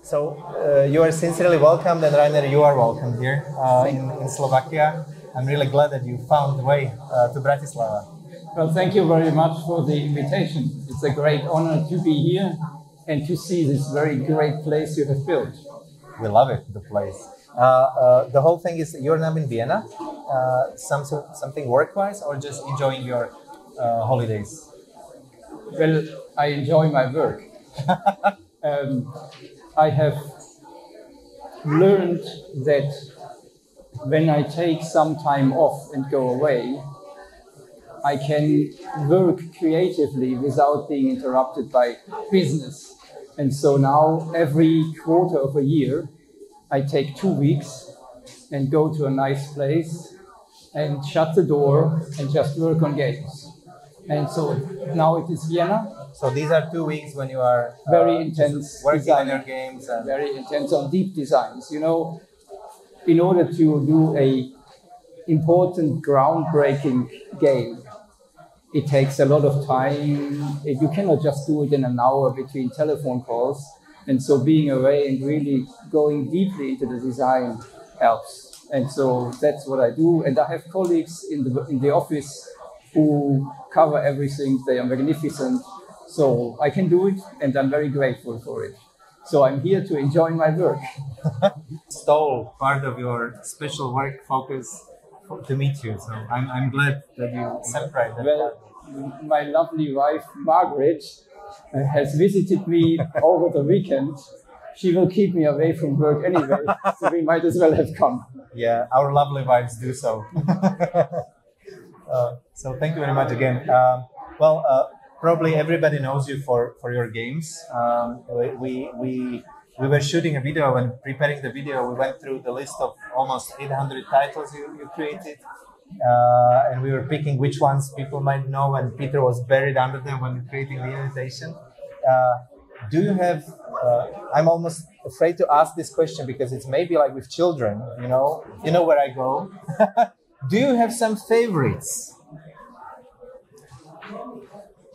So you are sincerely welcomed, and Reiner, you are welcome here in Slovakia. I'm really glad that you found the way to Bratislava. Well, thank you very much for the invitation. It's a great honor to be here and to see this very great place you have built. We love it, the place. The whole thing is you're now in Vienna, something work-wise, or just enjoying your holidays? Well, I enjoy my work. I have learned that when I take some time off and go away, I can work creatively without being interrupted by business. And so now every quarter of a year, I take 2 weeks and go to a nice place and shut the door and just work on games. And so now it is Vienna. So these are 2 weeks when you are very intense working on your games. And very intense on deep designs. You know, in order to do a important groundbreaking game, it takes a lot of time. You cannot just do it in an hour between telephone calls. And so being away and really going deeply into the design helps. And so that's what I do. And I have colleagues in the office who cover everything. They are magnificent. So I can do it, and I'm very grateful for it. So I'm here to enjoy my work. Stole part of your special work focus to meet you. So I'm glad that you separate that. Well, my lovely wife, Margaret, has visited me over the weekend. She will keep me away from work anyway, so we might as well have come. Yeah, our lovely wives do so. So thank you very much again. Probably everybody knows you for your games. We were shooting a video, and preparing the video, we went through the list of almost 800 titles you created. And we were picking which ones people might know, and Peter was buried under them when creating the invitation. Do you have, I'm almost afraid to ask this question because it's maybe like with children, you know where I go. Do you have some favorites?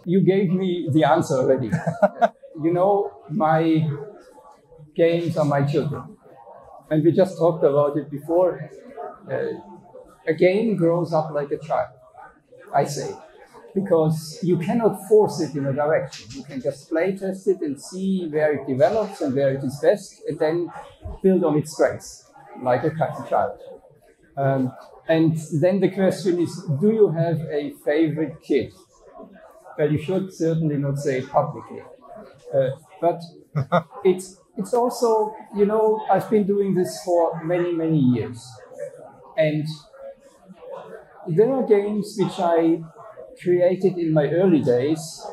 You gave me the answer already. You know, my games are my children. And we just talked about it before. A game grows up like a child, I say, because you cannot force it in a direction. You can just play test it and see where it develops and where it is best, and then build on its strengths, like a child. And then the question is, do you have a favorite kid? Well, you should certainly not say it publicly. But it's also, you know, I've been doing this for many, many years. And there are games which I created in my early days.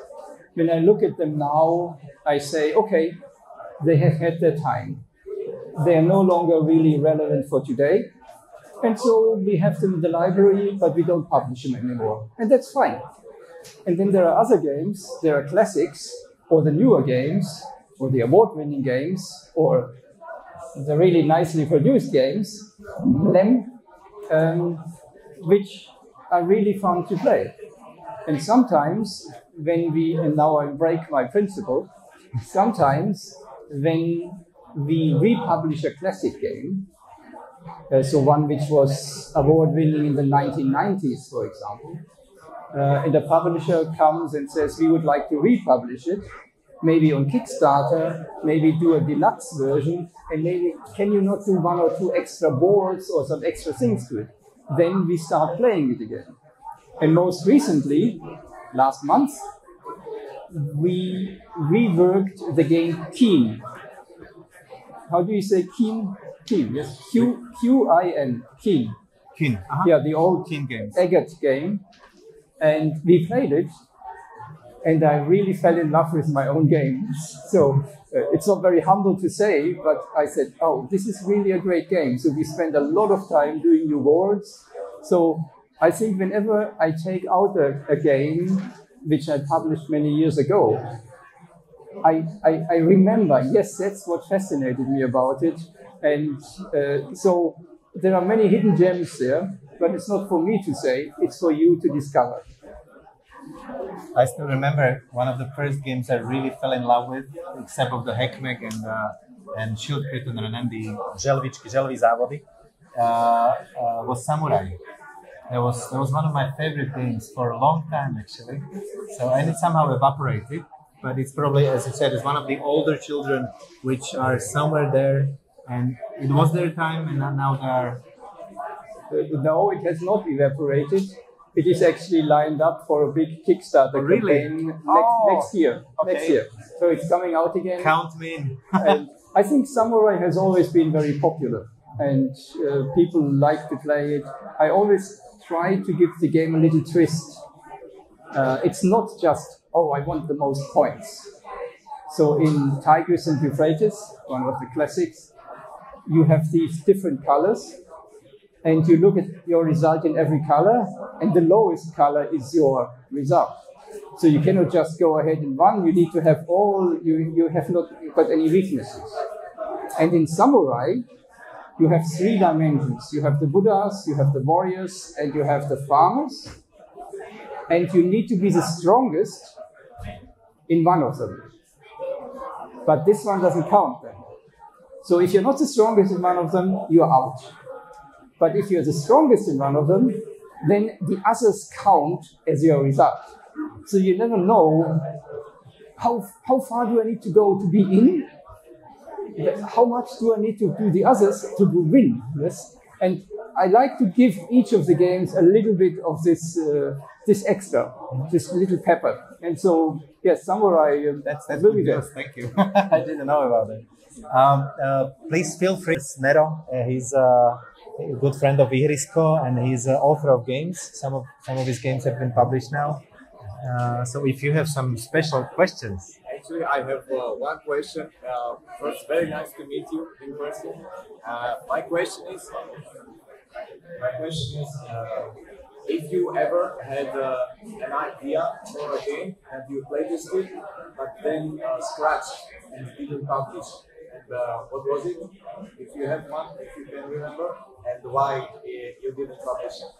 When I look at them now, I say, okay, they have had their time. They are no longer really relevant for today. And so we have them in the library, but we don't publish them anymore. And that's fine. And then there are other games, there are classics, or the newer games, or the award-winning games, or the really nicely produced games, which are really fun to play. And sometimes and now I break my principle, sometimes when we republish a classic game, so one which was award-winning in the 1990s, for example, and the publisher comes and says, we would like to republish it, maybe on Kickstarter, maybe do a deluxe version, and maybe can you not do 1 or 2 extra boards or some extra things to it? Then we start playing it again. And most recently, last month, we reworked the game Keen. How do you say Keen? Keen, yes. Q-I-N, Keen. Keen. Uh-huh. Yeah, the old Keen games. Agate game. And we played it, and I really fell in love with my own game. So it's not very humble to say, but I said, oh, this is really a great game. So we spent a lot of time doing new boards. So I think whenever I take out a game which I published many years ago, I remember, yes, that's what fascinated me about it. And so there are many hidden gems there, but it's not for me to say, it's for you to discover. I still remember one of the first games I really fell in love with, except of the Hackmeg and and Shield Krypton and the želví závody was Samurai. That was one of my favorite games for a long time actually. So and it somehow evaporated, but it's probably, as you said, it's one of the older children which are somewhere there, and it was their time, and now they are. No, it has not evaporated. It is actually lined up for a big Kickstarter campaign next year. Okay. Next year, so it's coming out again. Count me in. And I think Samurai has always been very popular, and people like to play it. I always try to give the game a little twist. It's not just, oh, I want the most points. So in Tigris and Euphrates, one of the classics, you have these different colors, and you look at your result in every color, and the lowest color is your result. So you cannot just go ahead and run, you need to have you have not got any weaknesses. And in Samurai, you have 3 dimensions. You have the Buddhas, you have the warriors, and you have the farmers. And you need to be the strongest in one of them. But this one doesn't count then. So if you're not the strongest in one of them, you're out. But if you're the strongest in one of them, then the others count as your result. So you never know how far do I need to go to be in? How much do I need to do the others to win? Yes, and I like to give each of the games a little bit of this extra, this little pepper. And so, yes, Samurai. That's really good. Thank you. I didn't know about it. Please feel free. Nero, he's a good friend of iHRYsko, and he's an author of games. Some of his games have been published now. So if you have some special questions. Actually, I have one question. First, very nice to meet you in person. My question is, if you ever had an idea for a game and you played this game, but then scratched and didn't publish, and what was it? If you have one, if you can remember, and why you didn't publish it?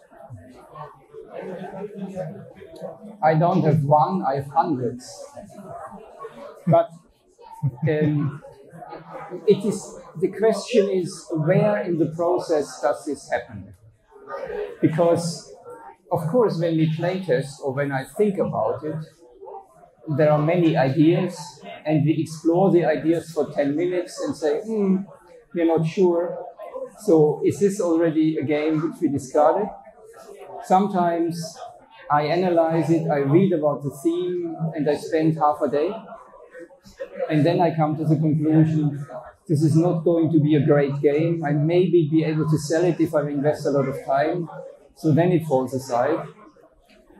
I don't have one, I have hundreds. But the question is, where in the process does this happen? Because, of course, when we playtest or when I think about it, there are many ideas, and we explore the ideas for 10 minutes and say, we're not sure. So is this already a game which we discarded? Sometimes I analyze it, I read about the theme, and I spend half a day. And then I come to the conclusion, this is not going to be a great game. I maybe be able to sell it if I invest a lot of time. So then it falls aside.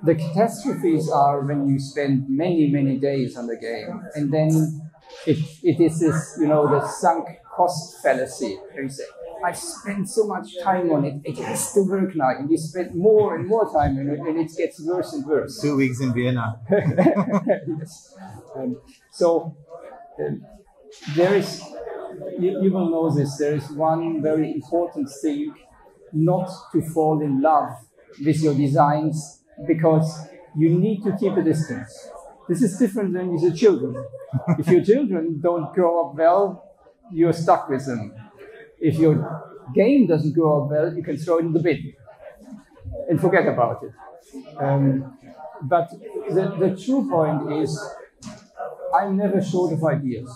The catastrophes are when you spend many, many days on the game. And then it is this, the sunk cost fallacy. And you say, I've spent so much time on it, it has to work now. And you spend more and more time on it, and it gets worse and worse. 2 weeks in Vienna. Yes. There is, you will know this, there is one very important thing, not to fall in love with your designs, because you need to keep a distance. This is different than with your children. If your children don't grow up well, you're stuck with them. If your game doesn't grow up well, you can throw it in the bin and forget about it. But the true point is, I'm never short of ideas.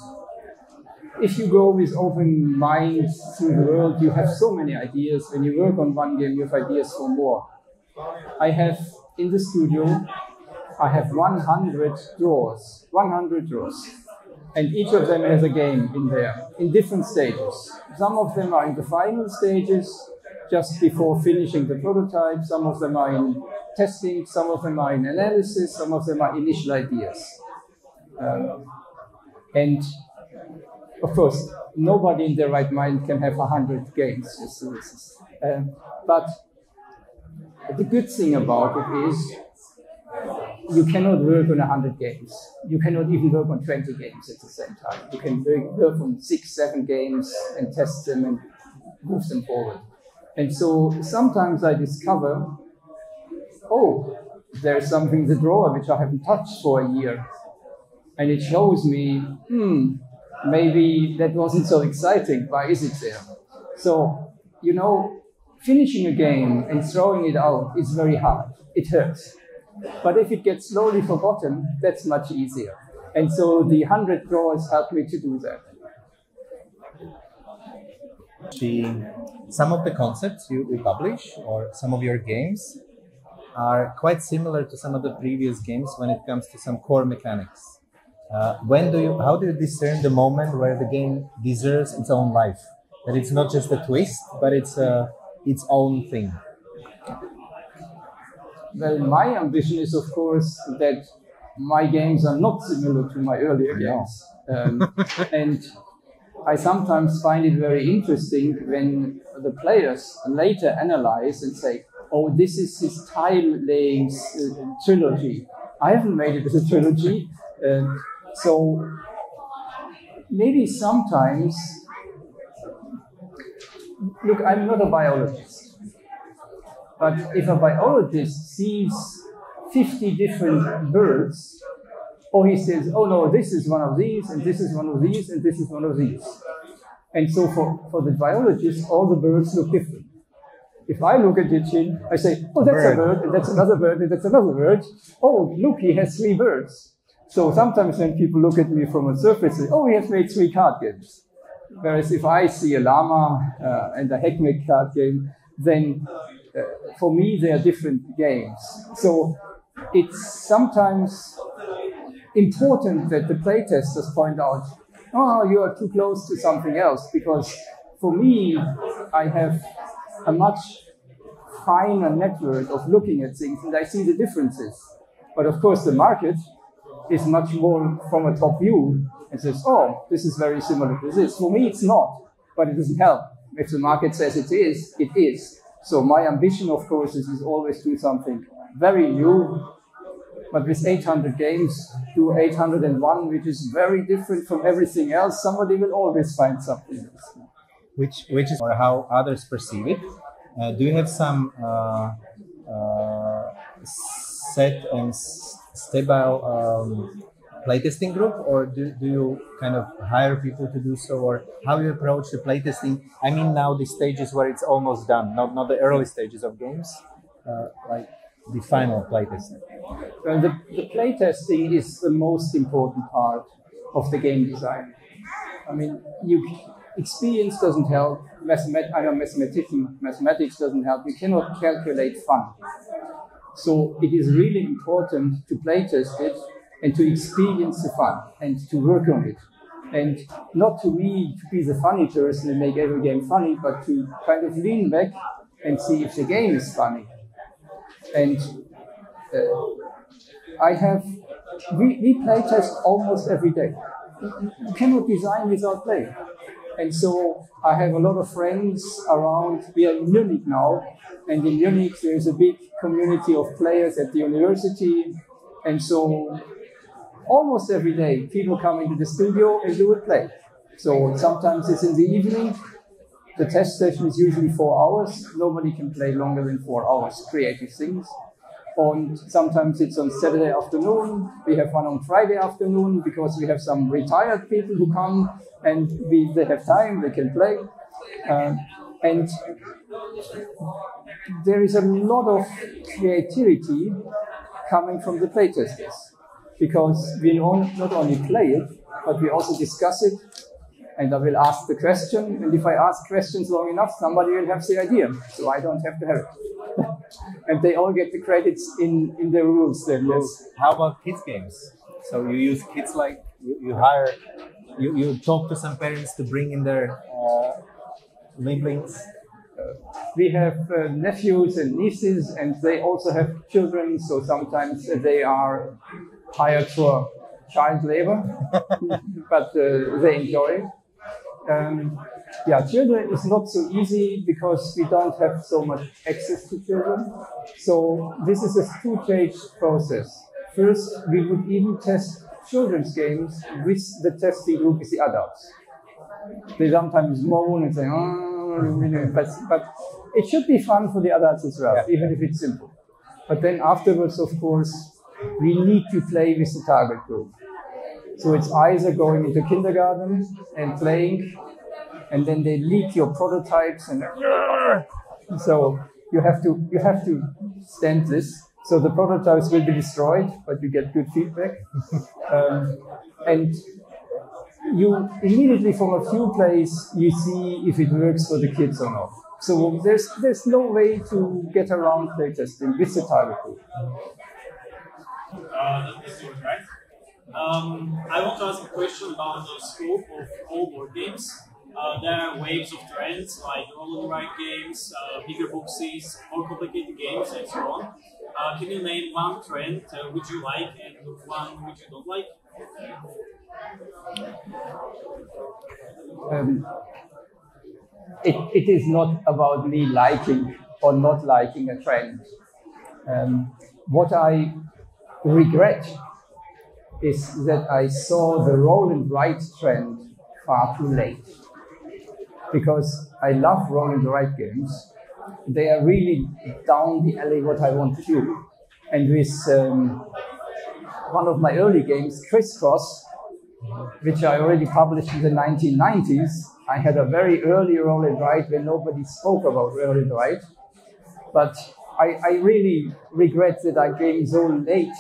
If you go with open mind through the world, you have so many ideas. When you work on one game, you have ideas for more. I have, in the studio, I have 100 drawers. And each of them has a game in there, in different stages. Some of them are in the final stages, just before finishing the prototype. Some of them are in testing, some of them are in analysis, some of them are initial ideas. And of course, nobody in their right mind can have 100 games. But the good thing about it is, you cannot work on 100 games. You cannot even work on 20 games at the same time. You can work on 6, 7 games and test them and move them forward. And so sometimes I discover, there's something in the drawer which I haven't touched for a year. And it shows me, maybe that wasn't so exciting. Why is it there? So, you know, finishing a game and throwing it out is very hard. It hurts. But if it gets slowly forgotten, that's much easier. And so the 100 draws helped me to do that. Some of the concepts you publish or some of your games are quite similar to some of the previous games when it comes to some core mechanics. How do you discern the moment where the game deserves its own life? That it's not just a twist, but it's its own thing. Well, my ambition is, of course, that my games are not similar to my earlier games. And I sometimes find it very interesting when the players later analyze and say, oh, this is his tile-laying trilogy. I haven't made it as a trilogy. So maybe sometimes, look, I'm not a biologist, but if a biologist sees 50 different birds, or he says, oh no, this is one of these, and this is one of these, and this is one of these. And so for the biologist, all the birds look different. If I look at it, I say, oh, that's a bird, and that's another bird, and that's another bird. Oh, look, he has 3 birds. So sometimes when people look at me from a surface, they say, oh, he has made 3 card games. Whereas if I see a llama and a Heckmeck card game, then for me, they are different games. So it's sometimes important that the playtesters point out, oh, you are too close to something else, because for me, I have a much finer network of looking at things and I see the differences. But of course, the market is much more from a top view and says, oh, this is very similar to this. For me, it's not, but it doesn't help. If the market says it is, it is. So my ambition, of course, is always do something very new. But with 800 games, do 801, which is very different from everything else. Somebody will always find something else. Which is or how others perceive it. Do you have some set and stable playtesting group, or do you kind of hire people to do so, or how you approach the playtesting? I mean, now the stages where it's almost done, not the early stages of games, like the final playtesting. Well, the playtesting is the most important part of the game design. I mean, experience doesn't help. I'm a mathematician. Mathematics doesn't help. You cannot calculate fun. So it is really important to playtest it and to experience the fun and to work on it. And not to me to be the funny person and make every game funny, but to kind of lean back and see if the game is funny. And we playtest almost every day. You cannot design without play. And so I have a lot of friends around. We are in Munich now, and in Munich there is a big community of players at the university. And so almost every day people come into the studio and do a play. So sometimes it's in the evening. The test session is usually 4 hours. Nobody can play longer than 4 hours, creative things. And sometimes it's on Saturday afternoon. We have one on Friday afternoon because we have some retired people who come and they have time, they can play. And there is a lot of creativity coming from the playtesters because we not only play it, but we also discuss it. And I will ask the question, and if I ask questions long enough, somebody will have the idea, so I don't have to have it. And they all get the credits in the rules then. Yes. How about kids games? So you use kids like you talk to some parents to bring in their siblings. We have nephews and nieces, and they also have children, so sometimes they are hired for child labor, but they enjoy it. Children is not so easy because we don't have so much access to children. So this is a two-stage process. First, we would even test children's games with the testing group with the adults. They sometimes moan and say, but it should be fun for the adults as well, even if it's simple. But then afterwards, of course, we need to play with the target group. So it's either going into kindergarten and playing, and then they leak your prototypes, and so you have to stand this. So the prototypes will be destroyed, but you get good feedback, and you immediately from a few plays you see if it works for the kids or not. So there's no way to get around playtesting with the target group. That's yours, right? I want to ask a question about the scope of all board games. There are waves of trends like roll and write games, bigger boxes, more complicated games, and so on. Can you name one trend which you like and one which you don't like? It is not about me liking or not liking a trend. What I regret is that I saw the roll and write trend far too late. Because I love roll and write games. They are really down the alley what I want to do. And with one of my early games, Crisscross, which I already published in the 1990s, I had a very early roll and write when nobody spoke about roll and write. But I really regret that I came so late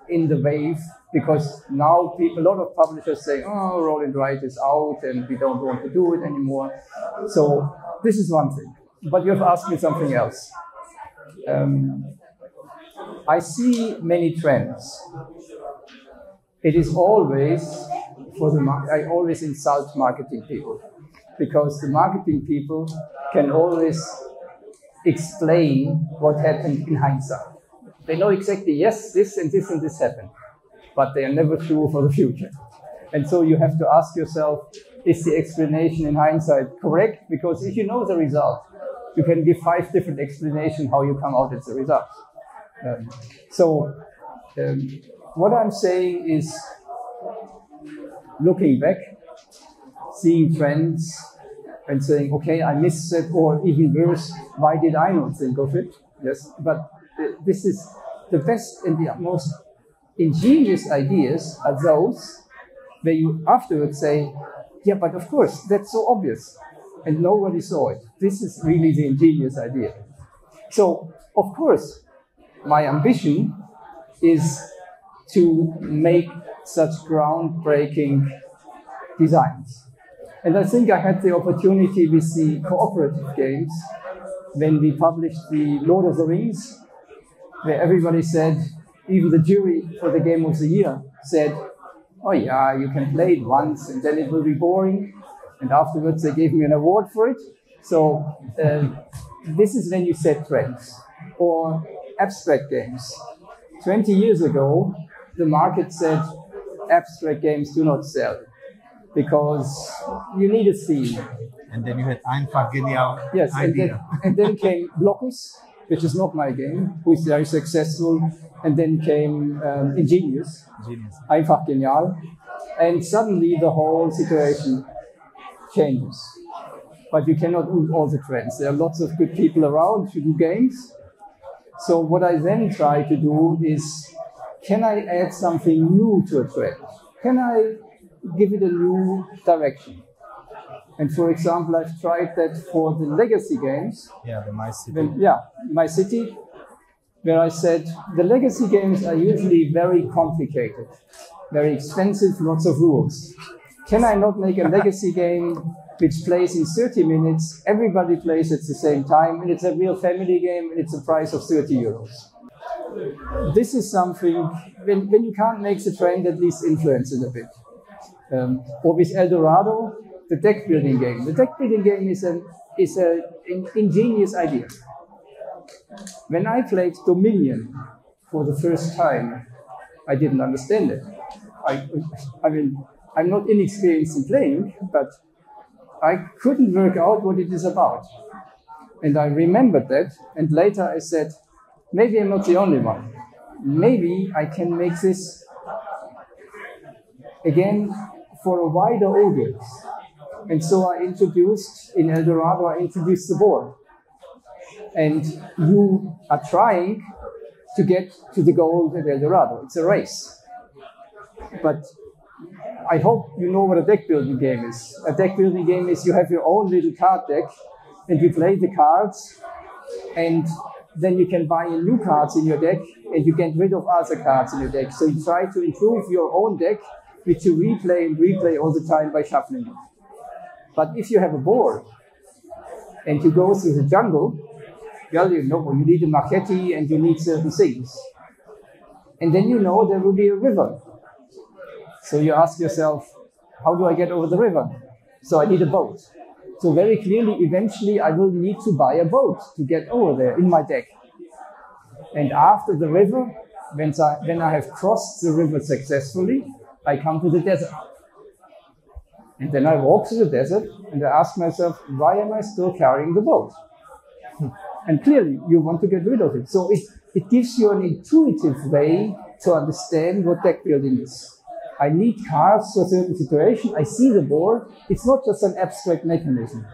in the wave, because now a lot of publishers say, oh, roll and write is out and we don't want to do it anymore. So this is one thing. But you have asked me something else. I see many trends. It is always I always insult marketing people, because the marketing people can always explain what happened in hindsight. They know exactly, yes, this and this and this happened, but they are never sure for the future. And so you have to ask yourself, is the explanation in hindsight correct? Because if you know the result, you can give 5 different explanations how you come out at the result. What I'm saying is, looking back, seeing trends, and saying, okay, I missed it, or even worse, why did I not think of it? Yes, but this is the best and the most ingenious ideas are those where you afterwards say, yeah, but of course, that's so obvious, and nobody saw it. This is really the ingenious idea. So, of course, my ambition is to make such groundbreaking designs. And I think I had the opportunity with the cooperative games when we published the Lord of the Rings, where everybody said, even the jury for the Game of the Year said, oh yeah, you can play it once and then it will be boring. And afterwards they gave me an award for it. So this is when you set trends. Or abstract games. 20 years ago, the market said abstract games do not sell because you need a theme. And then you had einfach genial yes, idea. And then came Blockus, which is not my game, who is very successful. And then came Ingenious, einfach genial. And suddenly the whole situation changes. But you cannot do all the trends. There are lots of good people around to do games. So what I then try to do is, can I add something new to a trend? Can I give it a new direction? And for example, I've tried that for the legacy games. Yeah, the My City. My City, where I said the legacy games are usually very complicated, very expensive, lots of rules. Can I not make a legacy game which plays in 30 minutes, everybody plays at the same time, and it's a real family game, and it's a price of 30 euros. This is something, when you can't make the trend, at least influence it a bit. Or with El Dorado, the deck building game. The deck building game is an ingenious idea. When I played Dominion for the first time, I didn't understand it. I mean, I'm not inexperienced in playing, but I couldn't work out what it is about. And I remembered that, and later I said, maybe I'm not the only one. Maybe I can make this, again, for a wider audience. And so I introduced, in El Dorado, I introduced the board. And you are trying to get to the goal at El Dorado. It's a race. But I hope you know what a deck building game is. A deck building game is you have your own little card deck and you play the cards, and then you can buy new cards in your deck and you get rid of other cards in your deck. So you try to improve your own deck, which you replay and replay all the time by shuffling it. But if you have a board and you go through the jungle, well, you know, you need a machete and you need certain things. And then you know there will be a river. So you ask yourself, how do I get over the river? So I need a boat. So very clearly, eventually, I will need to buy a boat to get over there in my deck. And after the river, when I have crossed the river successfully, I come to the desert. And then I walk through the desert and I ask myself, why am I still carrying the boat? And clearly, you want to get rid of it. So it gives you an intuitive way to understand what deck building is. I need cards for a certain situation. I see the board. It's not just an abstract mechanism.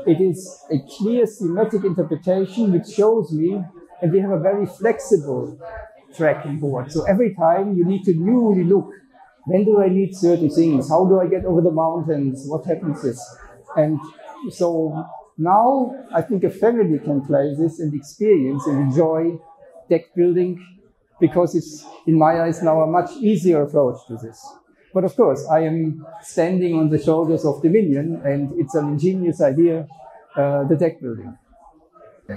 It is a clear thematic interpretation which shows me, and we have a very flexible tracking board. So every time you need to newly look, when do I need certain things? How do I get over the mountains? What happens this? And so now I think a family can play this and experience and enjoy deck building, because it's, in my eyes, now a much easier approach to this. But of course, I am standing on the shoulders of Dominion, and it's an ingenious idea, the deck building. You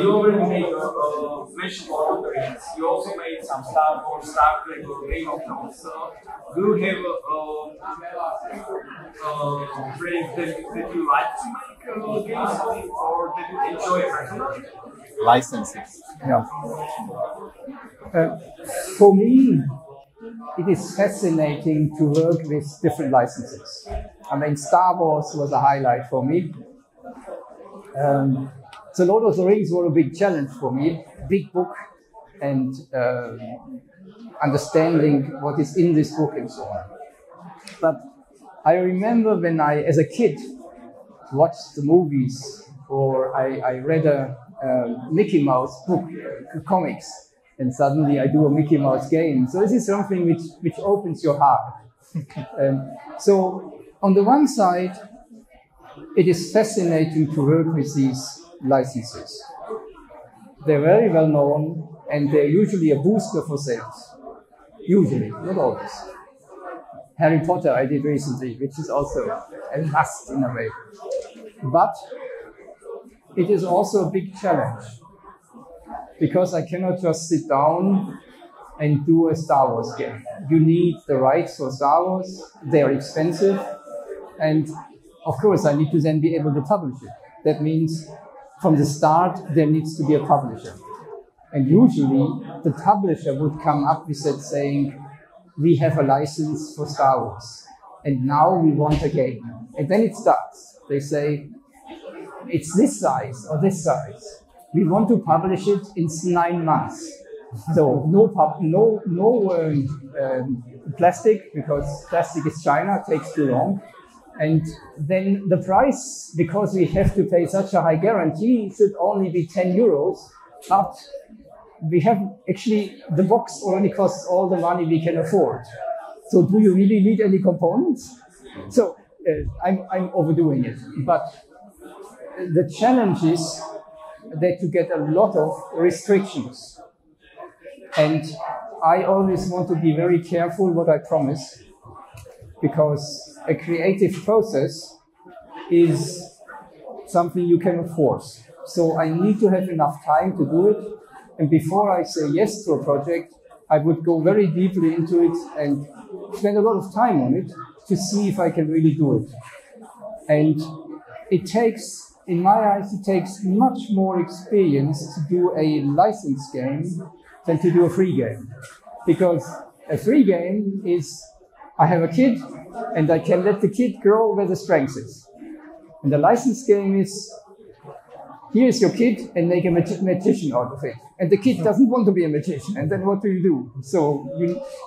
already made mention of Lord of the Rings. You also made some Star Wars, Star Trek, or Game of Thrones. Do you have friends that you like to make games of, or that you enjoy personally? Licenses. Yeah. For me, it is fascinating to work with different licenses. I mean, Star Wars was a highlight for me. So Lord of the Rings was a big challenge for me, big book, and understanding what is in this book and so on. But I remember when I, as a kid, watched the movies, or I read a Mickey Mouse book, comics, and suddenly I do a Mickey Mouse game. So this is something which opens your heart. So on the one side, it is fascinating to work with these licenses. They're very well known, and they're usually a booster for sales. Usually, not always. Harry Potter I did recently, which is also a must in a way. But it is also a big challenge, because I cannot just sit down and do a Star Wars game. You need the rights for Star Wars, they're expensive, and of course I need to then be able to publish it. That means from the start there needs to be a publisher. And usually the publisher would come up with that saying, we have a license for Star Wars, and now we want a game. And then it starts. They say, it's this size or this size. We want to publish it in 9 months. So no plastic, because plastic is China, takes too long. And then the price, because we have to pay such a high guarantee, should only be 10 euros. But we have actually, the box only costs all the money we can afford. So do you really need any components? So I'm overdoing it. But the challenge is that you get a lot of restrictions. And I always want to be very careful what I promise, because a creative process is something you cannot force. So I need to have enough time to do it. And before I say yes to a project, I would go very deeply into it and spend a lot of time on it to see if I can really do it. And it takes, in my eyes, it takes much more experience to do a licensed game than to do a free game. Because a free game is, I have a kid and I can let the kid grow where the strength is. And the licensed game is, here's your kid and make a magician out of it. And the kid doesn't want to be a magician. And then what do you do? So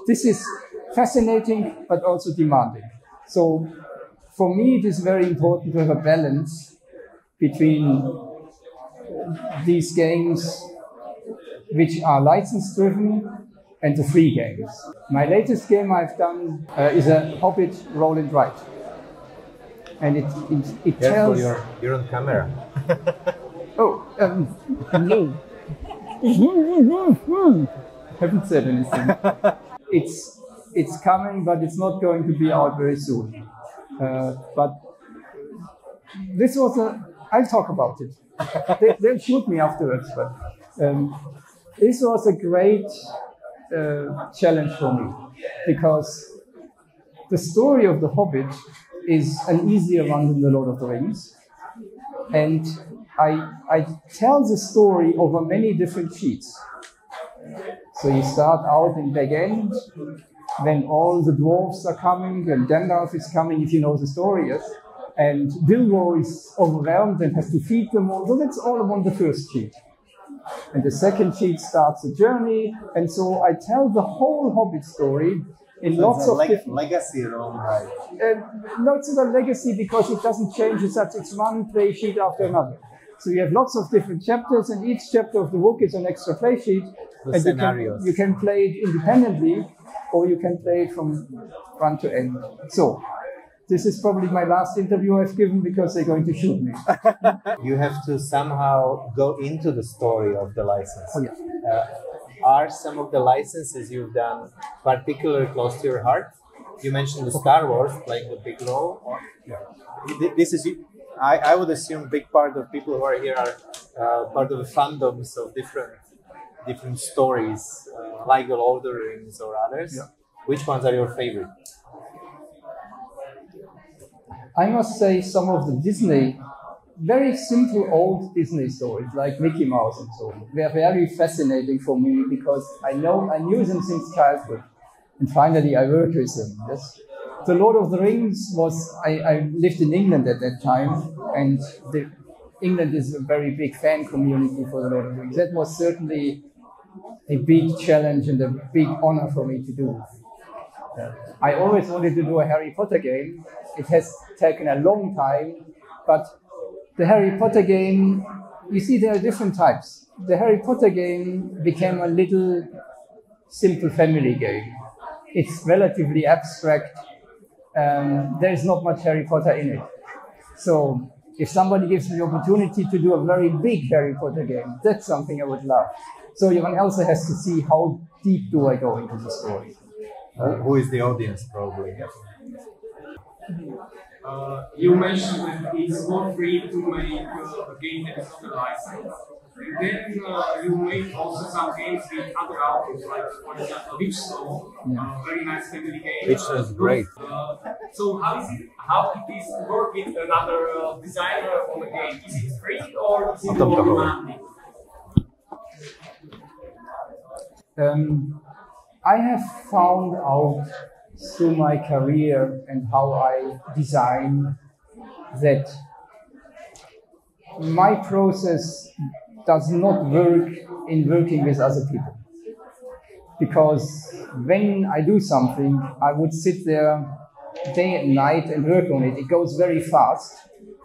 this is fascinating, but also demanding. So for me, it is very important to have a balance between these games which are license driven and the free games. My latest game I've done is a Hobbit roll and write. And it tells... You're on camera. Oh, no. Haven't said anything. It's coming, but it's not going to be out very soon. But this was I'll talk about it. They'll shoot me afterwards, but this was a great challenge for me, because the story of The Hobbit is an easier one than The Lord of the Rings. And I tell the story over many different sheets. So you start out in back end, when all the dwarves are coming and Gandalf is coming, if you know the story, yes. And Bilbo is overwhelmed and has to feed them all. So that's all on the first sheet. And the second sheet starts the journey. And so I tell the whole Hobbit story in lots of different... legacy role, right? No, it's not a legacy because it doesn't change. It's one play sheet after another. So you have lots of different chapters, and each chapter of the book is an extra play sheet. And Scenarios. you can play it independently, or you can play it from front to end. So this is probably my last interview I've given, because they're going to shoot me. You have to somehow go into the story of the license. Oh, yeah. Are some of the licenses you've done particularly close to your heart? You mentioned the Star Wars playing a big role. Yeah. This is, I would assume, a big part of people who are here are part of the fandoms of different stories, like The Lord of the Rings or others. Yeah. Which ones are your favorite? I must say some of the Disney, very simple old Disney stories like Mickey Mouse and so on, were very fascinating for me, because I knew them since childhood, and finally I worked with them. Yes. The Lord of the Rings was, I lived in England at that time, and England is a very big fan community for the Lord of the Rings. That was certainly a big challenge and a big honor for me to do. I always wanted to do a Harry Potter game. It has taken a long time, but the Harry Potter game, you see, there are different types. The Harry Potter game became a little simple family game. It's relatively abstract. There is not much Harry Potter in it. So if somebody gives me the opportunity to do a very big Harry Potter game, that's something I would love. So one also has to see how deep do I go into the story. Who is the audience, probably? You mentioned that it's not free to make a game that is not a license. Then you make also some games with other authors, like for example, iHRYsko, very nice family game. iHRYsko is great. So how it is to work with another designer on a game? Is it free or is it more demanding? I have found out through my career and how I design that my process does not work in working with other people. Because when I do something, I would sit there day and night and work on it. It goes very fast.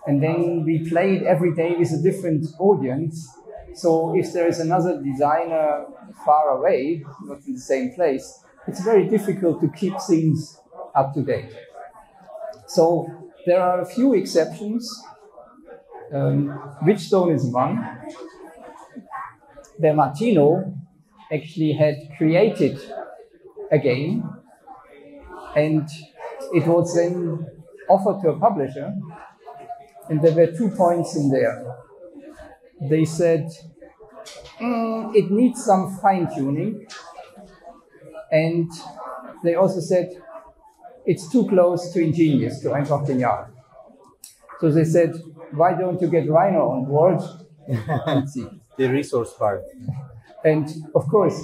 And then we play it every day with a different audience. So if there is another designer far away, not in the same place, it's very difficult to keep things up to date. So there are a few exceptions. Witchstone is one, where Martino actually had created a game, and it was then offered to a publisher, and there were 2 points in there. They said, it needs some fine-tuning, and they also said, it's too close to ingenious, to einfach genial. So they said, why don't you get Reiner on board and see? The resource part. And of course,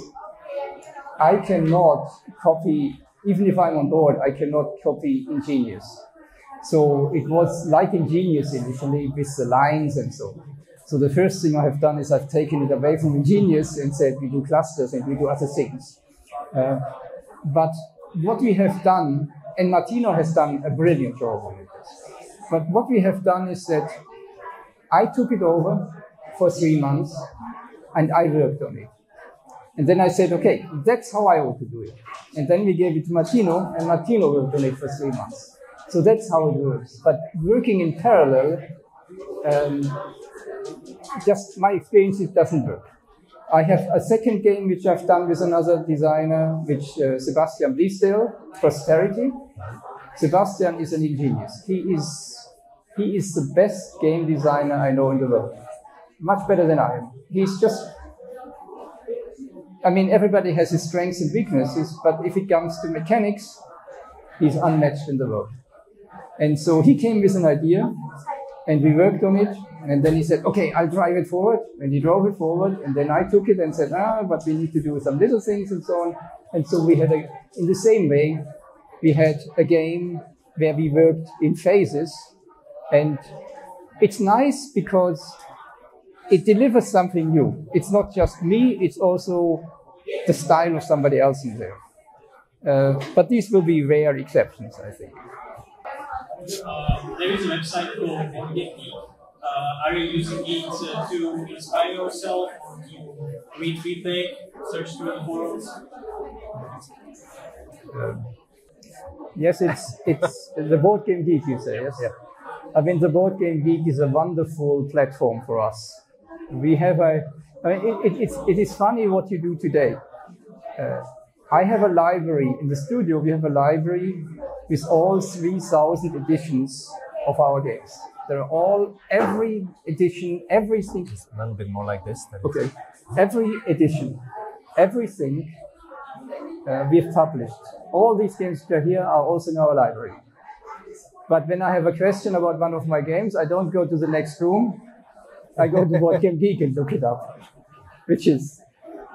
I cannot copy, even if I'm on board, I cannot copy ingenious. So it was like ingenious initially with the lines and so on. So the first thing I have done is I've taken it away from ingenious and said we do clusters and we do other things. But what we have done, and Martino has done a brilliant job on it, but what we have done is that I took it over for 3 months and I worked on it. And then I said, okay, that's how I want to do it. And then we gave it to Martino, and Martino will donate for 3 months. So that's how it works. But working in parallel, just my experience, it doesn't work. I have a second game which I've done with another designer, which Sebastian Bliesdale, Prosperity. Sebastian is an ingenious. He is the best game designer I know in the world. Much better than I am. He's just, I mean, everybody has his strengths and weaknesses, but if it comes to mechanics, he's unmatched in the world. And so he came with an idea, and we worked on it, and then he said, okay, I'll drive it forward, and he drove it forward, and then I took it and said, but we need to do some little things and so on. And so we had, in the same way, we had a game where we worked in phases, and it's nice because it delivers something new. It's not just me, it's also the style of somebody else in there. But these will be rare exceptions, I think. There is a website called Geek. Are you using it to inspire yourself, or to read feedback, search through the forums? Yes, it's the Board Game Geek, you say, yes? Yeah. I mean, the Board Game Geek is a wonderful platform for us. We have it is funny what you do today. I have a library in the studio. We have a library with all 3,000 editions of our games. They're all, every edition, everything. Just a little bit more like this. Okay. Every edition, everything we have published. All these games that are here are also in our library. But when I have a question about one of my games, I don't go to the next room. I go to Board Game Geek and look it up, which is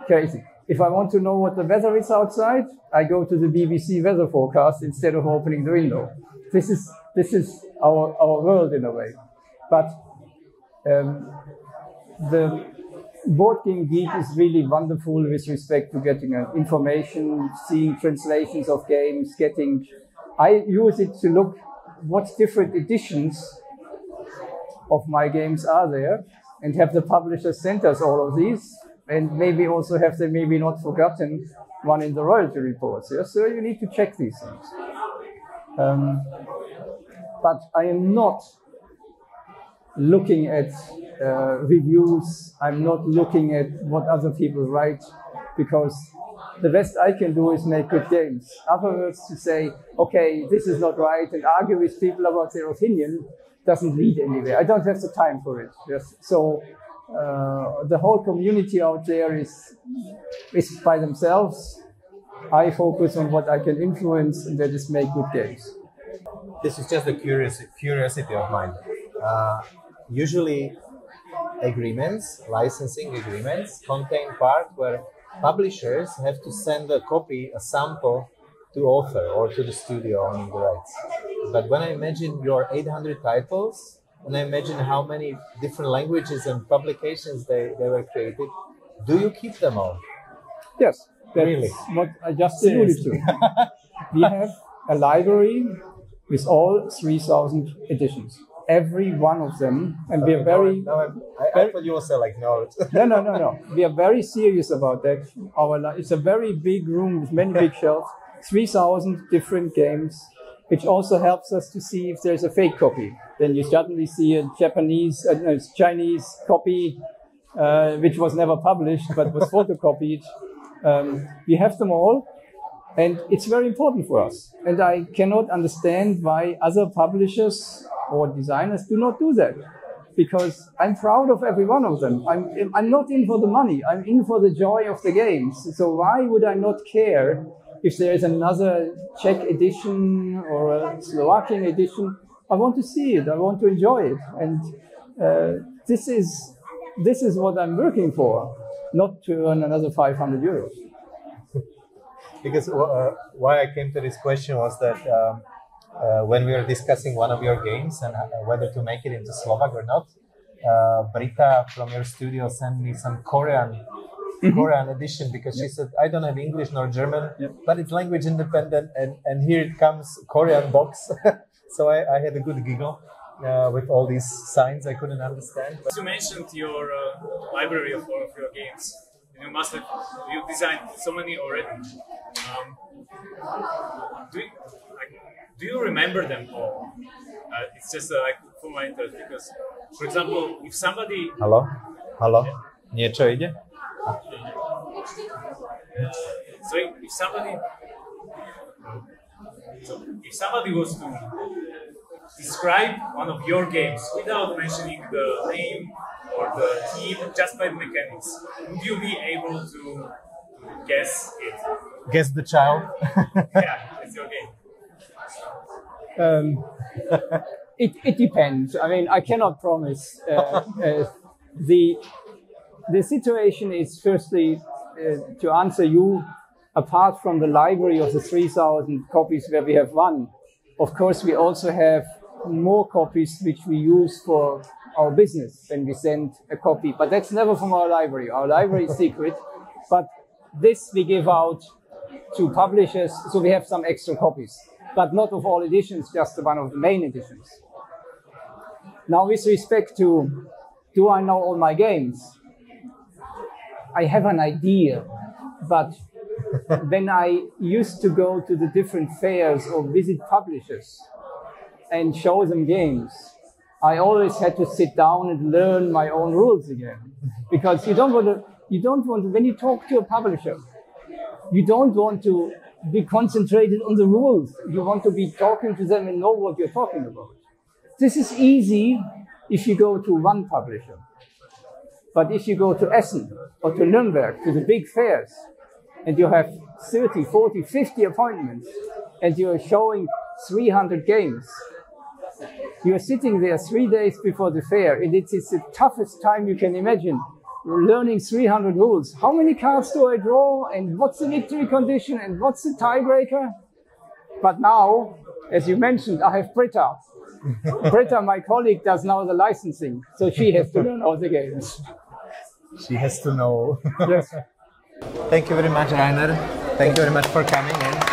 crazy. If I want to know what the weather is outside, I go to the BBC weather forecast instead of opening the window. This is our world in a way. But the Board Game Geek is really wonderful with respect to getting information, seeing translations of games, I use it to look what different editions of my games are there, and have the publisher send us all of these, and maybe also have them maybe not forgotten one in the royalty reports. Yeah? So you need to check these things. But I am not looking at reviews. I'm not looking at what other people write, because the best I can do is make good games. Afterwards, to say, okay, this is not right, and argue with people about their opinion doesn't lead anywhere. I don't have the time for it. Yes. So the whole community out there is by themselves. I focus on what I can influence, and that is make good games. This is just a curiosity of mine. Usually agreements, licensing agreements, contain part where publishers have to send a copy, a sample, to author or to the studio owning the rights. But when I imagine your 800 titles, and I imagine how many different languages and publications they were created, do you keep them all? Yes. That's really? What I just alluded to. We have a library with all 3,000 editions. Every one of them, and we are very... I thought you were saying like, no. No. We are very serious about that. It's a very big room with many big shelves, 3,000 different games, which also helps us to see if there's a fake copy. Then you suddenly see a Chinese copy, which was never published, but was photocopied. We have them all, and it's very important for us. And I cannot understand why other publishers or designers do not do that, because I'm proud of every one of them. I'm not in for the money. I'm in for the joy of the games. So why would I not care if there is another Czech edition or a Slovakian edition? I want to see it. I want to enjoy it. And this is what I'm working for, not to earn another 500 euros. Because why I came to this question was that when we were discussing one of your games and whether to make it into Slovak or not, Brita from your studio sent me some Korean edition, because she said, I don't have English nor German, but it's language independent, and here it comes, Korean box. So I had a good giggle with all these signs I couldn't understand. You mentioned your library of all of your games. You must have designed so many already. Do you remember them all? It's just like for my interest because, for example, if somebody. Halo? Halo? Niečo ide? So if somebody was to describe one of your games without mentioning the name or the team, just by the mechanics, would you be able to guess it? Guess the child? Yeah, it's your game. It depends. I mean, I cannot promise. The situation is firstly to answer you. Apart from the library of the 3,000 copies where we have one, of course, we also have more copies which we use for our business when we send a copy. But that's never from our library. Our library is secret. But this we give out to publishers, so we have some extra copies. But not of all editions, just one of the main editions. Now, with respect to, do I know all my games? I have an idea, but when I used to go to the different fairs or visit publishers and show them games, I always had to sit down and learn my own rules again. Because you don't want to, when you talk to a publisher, you don't want to be concentrated on the rules. You want to be talking to them and know what you're talking about. This is easy if you go to one publisher. But if you go to Essen or to Nuremberg, to the big fairs, and you have 30, 40, 50 appointments, and you're showing 300 games, you're sitting there 3 days before the fair, and it's the toughest time you can imagine, learning 300 rules. How many cards do I draw, and what's the victory condition, and what's the tiebreaker? But now, as you mentioned, I have Britta. Britta, my colleague, does now the licensing, so she has to learn all the games. She has to know. Yes. Thank you very much, Reiner. Thank you very much for coming in.